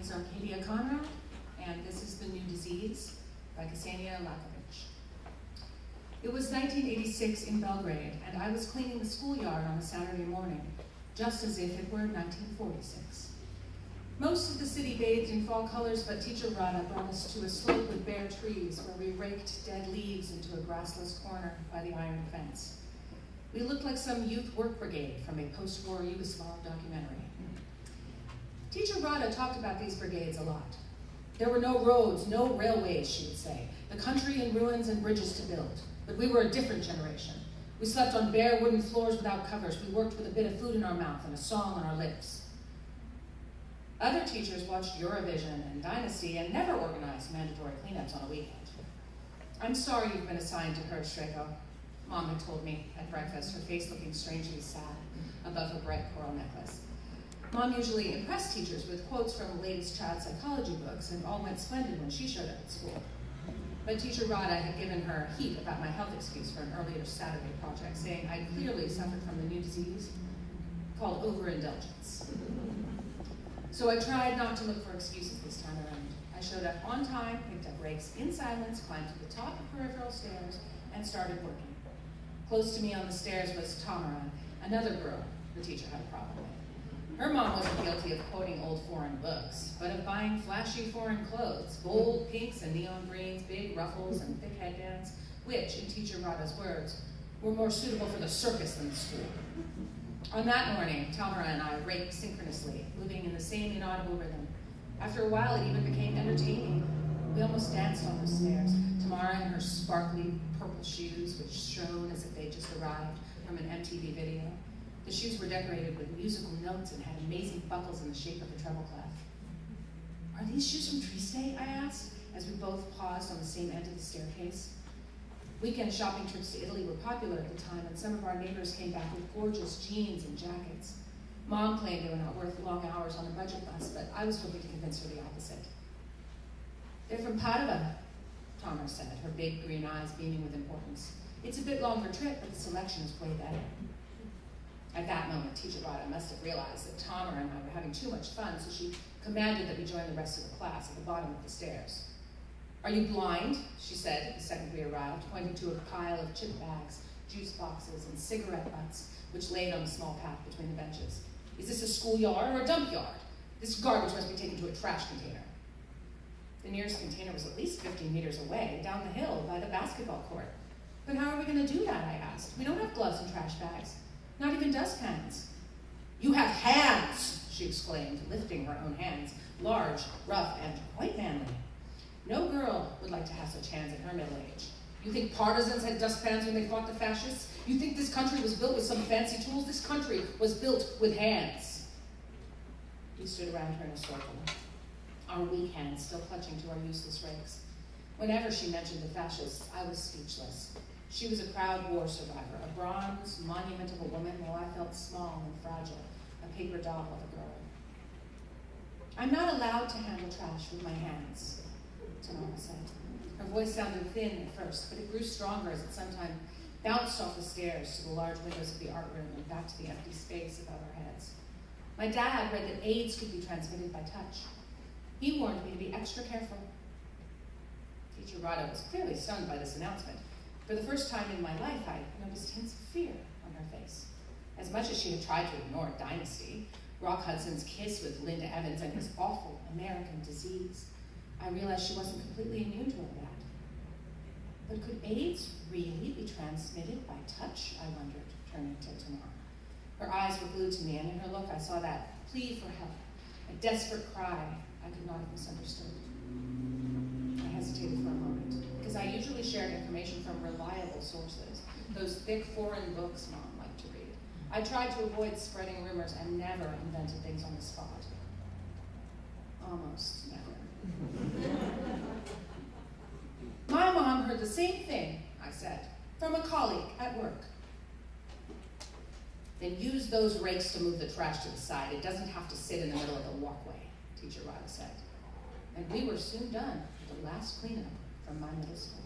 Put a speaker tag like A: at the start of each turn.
A: is Arcadia Conrad, and this is The New Disease by Ksenia Lakovic. It was 1986 in Belgrade, and I was cleaning the schoolyard on a Saturday morning, just as if it were 1946. Most of the city bathed in fall colors, but Teacher Rada brought us to a slope with bare trees where we raked dead leaves into a grassless corner by the iron fence. We looked like some youth work brigade from a post-war Yugoslav documentary. Teacher Rada talked about these brigades a lot. There were no roads, no railways, she would say. The country in ruins and bridges to build. But we were a different generation. We slept on bare wooden floors without covers. We worked with a bit of food in our mouth and a song on our lips. Other teachers watched Eurovision and Dynasty and never organized mandatory cleanups on a weekend. I'm sorry you've been assigned to her, Streko, Mom had told me at breakfast, her face looking strangely sad above her bright coral necklace. Mom usually impressed teachers with quotes from the latest child psychology books, and all went splendid when she showed up at school. But Teacher Rada had given her heat about my health excuse for an earlier Saturday project, saying I clearly suffered from the new disease called overindulgence. So I tried not to look for excuses this time around. I showed up on time, picked up rakes in silence, climbed to the top of peripheral stairs, and started working. Close to me on the stairs was Tamara, another girl the teacher had a problem with. Her mom wasn't guilty of quoting old foreign books, but of buying flashy foreign clothes, bold pinks and neon greens, big ruffles and thick headbands, which, in Teacher Rada's words, were more suitable for the circus than the school. On that morning, Tamara and I raked synchronously, moving in the same inaudible rhythm. After a while, it even became entertaining. We almost danced on those stairs. Tamara in her sparkly purple shoes, which shone as if they'd just arrived from an MTV video. The shoes were decorated with musical notes and had amazing buckles in the shape of a treble clef. Are these shoes from Tree State? I asked, as we both paused on the same end of the staircase. Weekend shopping trips to Italy were popular at the time, and some of our neighbors came back with gorgeous jeans and jackets. Mom claimed they were not worth long hours on a budget bus, but I was hoping to convince her the opposite. They're from Padua, Tamara said, her big green eyes beaming with importance. It's a bit longer trip, but the selection is way better. At that moment, Teacher Rada must have realized that Tamara and I were having too much fun, so she commanded that we join the rest of the class at the bottom of the stairs. Are you blind? She said the second we arrived, pointing to a pile of chip bags, juice boxes, and cigarette butts, which laid on a small path between the benches. Is this a schoolyard or a dump yard? This garbage must be taken to a trash container. The nearest container was at least 15 meters away, down the hill by the basketball court. But how are we going to do that, I asked. We don't have gloves and trash bags. Not even dustpans. You have hands, she exclaimed, lifting her own hands, large, rough, and quite manly. No girl would like to have such hands at her middle age. You think partisans had dustpans when they fought the fascists? You think this country was built with some fancy tools? This country was built with hands. We stood around her in a circle, our weak hands still clutching to our useless rakes. Whenever she mentioned the fascists, I was speechless. She was a proud war survivor, a bronze monument of a woman, while I felt small and fragile, a paper doll of a girl. I'm not allowed to handle trash with my hands, Tamara said. Her voice sounded thin at first, but it grew stronger as it sometimes bounced off the stairs to the large windows of the art room and back to the empty space above our heads. My dad read that AIDS could be transmitted by touch. He warned me to be extra careful. Teacher Rada was clearly stunned by this announcement. For the first time in my life, I noticed hints of fear on her face. As much as she had tried to ignore Dynasty, Rock Hudson's kiss with Linda Evans, and his awful American disease, I realized she wasn't completely immune to all that. But could AIDS really be transmitted by touch? I wondered, turning to Tamara. Her eyes were glued to me, and in her look I saw that plea for help, a desperate cry I could not have misunderstood. I hesitated for a moment, because I usually shared information from reliable sources, those thick foreign books Mom liked to read. I tried to avoid spreading rumors and never invented things on the spot. Almost never. My mom heard the same thing, I said, from a colleague at work. Then use those rakes to move the trash to the side. It doesn't have to sit in the middle of the walkway, Teacher Rada said. And we were soon done with the last cleanup from my middle school.